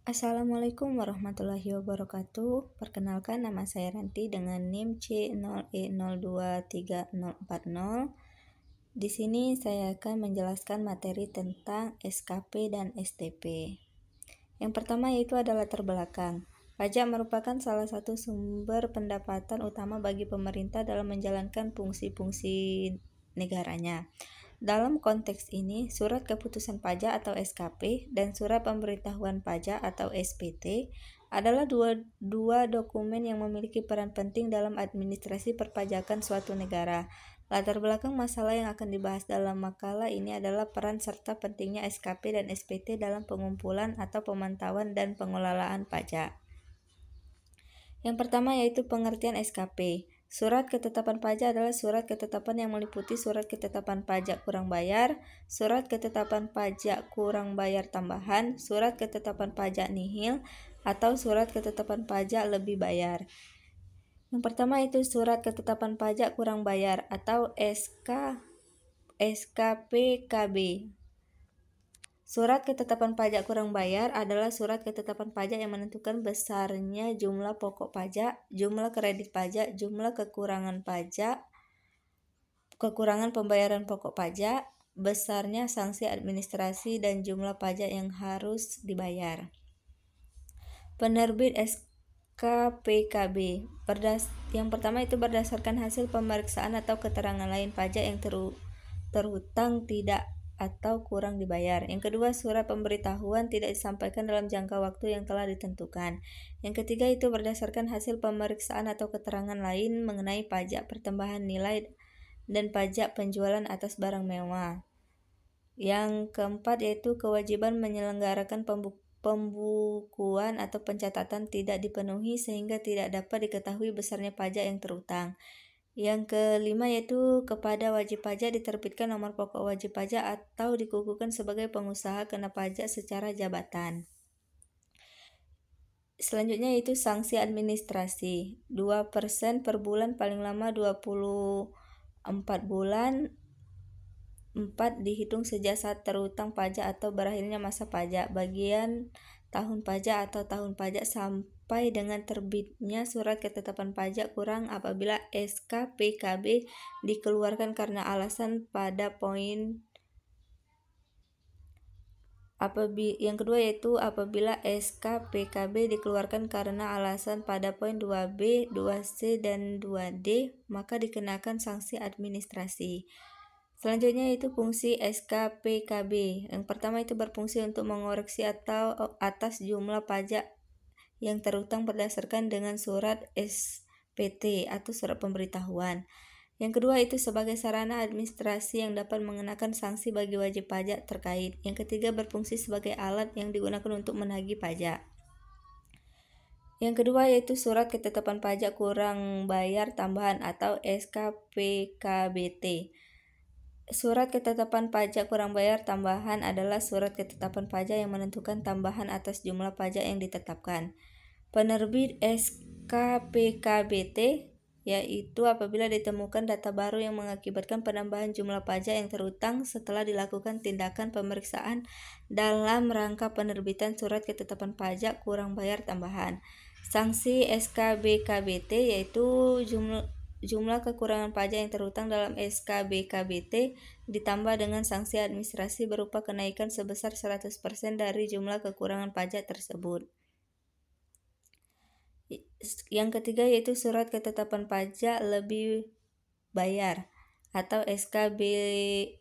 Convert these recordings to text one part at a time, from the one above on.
Assalamualaikum warahmatullahi wabarakatuh. Perkenalkan, nama saya Ranti dengan NIM C0E023040. Di sini saya akan menjelaskan materi tentang SKP dan STP. Yang pertama yaitu adalah latar belakang. Pajak merupakan salah satu sumber pendapatan utama bagi pemerintah dalam menjalankan fungsi-fungsi negaranya. Dalam konteks ini, surat keputusan pajak atau SKP dan surat pemberitahuan pajak atau SPT adalah dua dokumen yang memiliki peran penting dalam administrasi perpajakan suatu negara. Latar belakang masalah yang akan dibahas dalam makalah ini adalah peran serta pentingnya SKP dan SPT dalam pengumpulan atau pemantauan dan pengelolaan pajak. Yang pertama yaitu pengertian SKP. Surat ketetapan pajak adalah surat ketetapan yang meliputi surat ketetapan pajak kurang bayar, surat ketetapan pajak kurang bayar tambahan, surat ketetapan pajak nihil, atau surat ketetapan pajak lebih bayar. Yang pertama itu surat ketetapan pajak kurang bayar atau SKPKB. Surat ketetapan pajak kurang bayar adalah surat ketetapan pajak yang menentukan besarnya jumlah pokok pajak, jumlah kredit pajak, jumlah kekurangan pembayaran pokok pajak, besarnya sanksi administrasi, dan jumlah pajak yang harus dibayar. Penerbit SKPKB. Yang pertama itu berdasarkan hasil pemeriksaan atau keterangan lain pajak yang terhutang tidak atau kurang dibayar. Yang kedua, surat pemberitahuan tidak disampaikan dalam jangka waktu yang telah ditentukan. Yang ketiga itu berdasarkan hasil pemeriksaan atau keterangan lain mengenai pajak pertambahan nilai dan pajak penjualan atas barang mewah. Yang keempat yaitu kewajiban menyelenggarakan pembukuan atau pencatatan tidak dipenuhi sehingga tidak dapat diketahui besarnya pajak yang terhutang. Yang kelima yaitu kepada wajib pajak diterbitkan nomor pokok wajib pajak atau dikukuhkan sebagai pengusaha kena pajak secara jabatan. Selanjutnya yaitu sanksi administrasi 2% per bulan paling lama 24 bulan 4 dihitung sejak saat terhutang pajak atau berakhirnya masa pajak bagian tahun pajak atau tahun pajak sampai dengan terbitnya surat ketetapan pajak kurang apabila SKPKB dikeluarkan karena alasan pada poin yang kedua yaitu apabila SKPKB dikeluarkan karena alasan pada poin 2B, 2C, dan 2D maka dikenakan sanksi administrasi. Selanjutnya itu fungsi SKPKB. Yang pertama itu berfungsi untuk mengoreksi atau atas jumlah pajak yang terhutang berdasarkan dengan surat SPT atau surat pemberitahuan. Yang kedua itu sebagai sarana administrasi yang dapat mengenakan sanksi bagi wajib pajak terkait. Yang ketiga berfungsi sebagai alat yang digunakan untuk menagih pajak. Yang kedua yaitu surat ketetapan pajak kurang bayar tambahan atau SKPKBT. Surat ketetapan pajak kurang bayar tambahan adalah surat ketetapan pajak yang menentukan tambahan atas jumlah pajak yang ditetapkan. Penerbit SKPKBT yaitu apabila ditemukan data baru yang mengakibatkan penambahan jumlah pajak yang terhutang setelah dilakukan tindakan pemeriksaan dalam rangka penerbitan surat ketetapan pajak kurang bayar tambahan. Sanksi SKPKBT yaitu jumlah kekurangan pajak yang terhutang dalam SKPKBT ditambah dengan sanksi administrasi berupa kenaikan sebesar 100% dari jumlah kekurangan pajak tersebut. Yang ketiga yaitu surat ketetapan pajak lebih bayar atau SKPLB.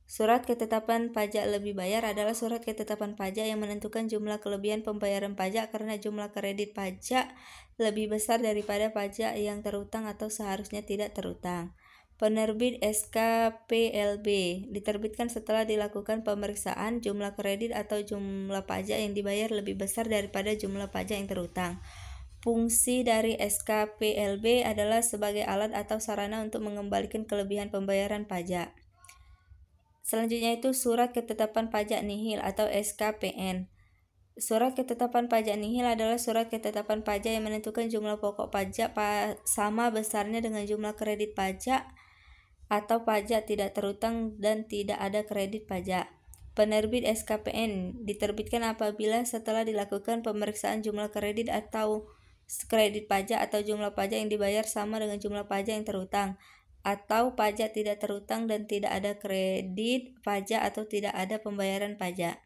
Surat ketetapan pajak lebih bayar adalah surat ketetapan pajak yang menentukan jumlah kelebihan pembayaran pajak karena jumlah kredit pajak lebih besar daripada pajak yang terhutang atau seharusnya tidak terhutang. Penerbit SKPLB diterbitkan setelah dilakukan pemeriksaan jumlah kredit atau jumlah pajak yang dibayar lebih besar daripada jumlah pajak yang terhutang. Fungsi dari SKPLB adalah sebagai alat atau sarana untuk mengembalikan kelebihan pembayaran pajak. Selanjutnya itu surat ketetapan pajak nihil atau SKPN. Surat ketetapan pajak nihil adalah surat ketetapan pajak yang menentukan jumlah pokok pajak sama besarnya dengan jumlah kredit pajak atau pajak tidak terhutang dan tidak ada kredit pajak. Penerbit SKPN diterbitkan apabila setelah dilakukan pemeriksaan jumlah kredit atau kredit pajak atau jumlah pajak yang dibayar sama dengan jumlah pajak yang terutang, atau pajak tidak terutang dan tidak ada kredit pajak atau tidak ada pembayaran pajak.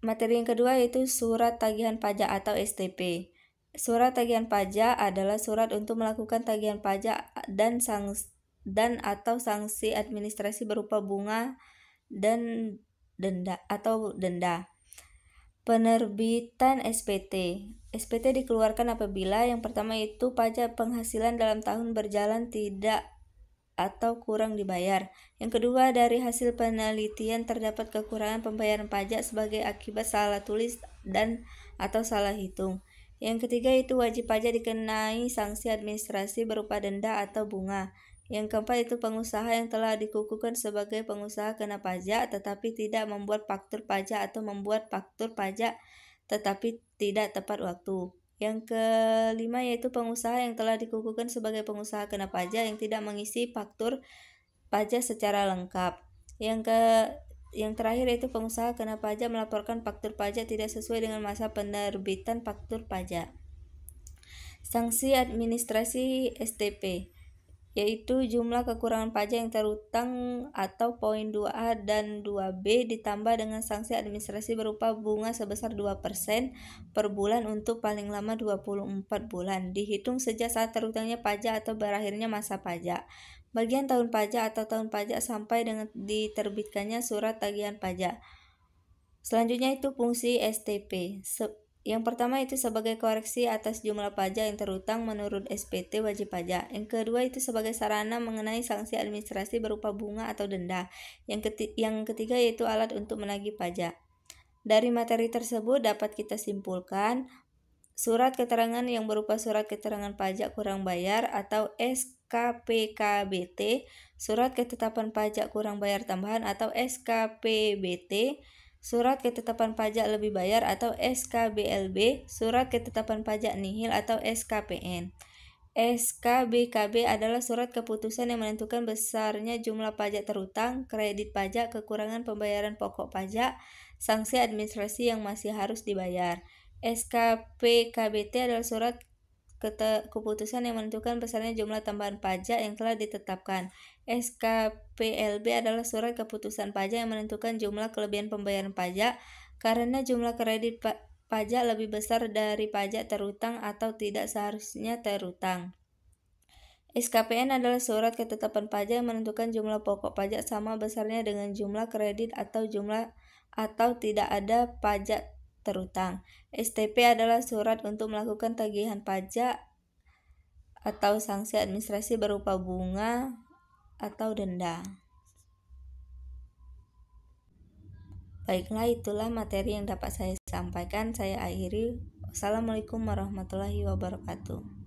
Materi yang kedua yaitu surat tagihan pajak atau STP. Surat tagihan pajak adalah surat untuk melakukan tagihan pajak dan atau sanksi administrasi berupa bunga dan denda. Penerbitan SPT. SPT dikeluarkan apabila yang pertama itu pajak penghasilan dalam tahun berjalan tidak atau kurang dibayar. Yang kedua, dari hasil penelitian terdapat kekurangan pembayaran pajak sebagai akibat salah tulis dan atau salah hitung. Yang ketiga itu wajib pajak dikenai sanksi administrasi berupa denda atau bunga. Yang keempat itu pengusaha yang telah dikukuhkan sebagai pengusaha kena pajak tetapi tidak membuat faktur pajak atau membuat faktur pajak tetapi tidak tepat waktu. Yang kelima yaitu pengusaha yang telah dikukuhkan sebagai pengusaha kena pajak yang tidak mengisi faktur pajak secara lengkap. Yang terakhir yaitu pengusaha kena pajak melaporkan faktur pajak tidak sesuai dengan masa penerbitan faktur pajak. Sanksi administrasi STP yaitu jumlah kekurangan pajak yang terutang atau poin 2A dan 2B ditambah dengan sanksi administrasi berupa bunga sebesar 2% per bulan untuk paling lama 24 bulan, dihitung sejak saat terutangnya pajak atau berakhirnya masa pajak. Bagian tahun pajak atau tahun pajak sampai dengan diterbitkannya surat tagihan pajak. Selanjutnya itu fungsi STP. Yang pertama itu sebagai koreksi atas jumlah pajak yang terutang menurut SPT wajib pajak. Yang kedua itu sebagai sarana mengenai sanksi administrasi berupa bunga atau denda. Yang ketiga yaitu alat untuk menagih pajak. Dari materi tersebut dapat kita simpulkan surat keterangan yang berupa surat keterangan pajak kurang bayar atau SKPKBT, surat ketetapan pajak kurang bayar tambahan atau SKPBT, surat ketetapan pajak lebih bayar atau SKBLB, surat ketetapan pajak nihil atau SKPN. SKBKB adalah surat keputusan yang menentukan besarnya jumlah pajak terutang, kredit pajak, kekurangan pembayaran pokok pajak, sanksi administrasi yang masih harus dibayar. SKPKBT adalah surat keputusan yang menentukan besarnya jumlah tambahan pajak yang telah ditetapkan. SKPLB adalah surat keputusan pajak yang menentukan jumlah kelebihan pembayaran pajak karena jumlah kredit pajak lebih besar dari pajak terutang atau tidak seharusnya terutang. SKPN adalah surat ketetapan pajak yang menentukan jumlah pokok pajak sama besarnya dengan jumlah kredit atau tidak ada pajak terutang. STP adalah surat untuk melakukan tagihan pajak atau sanksi administrasi berupa bunga atau denda. Baiklah, itulah materi yang dapat saya sampaikan. Saya akhiri. Wassalamualaikum warahmatullahi wabarakatuh.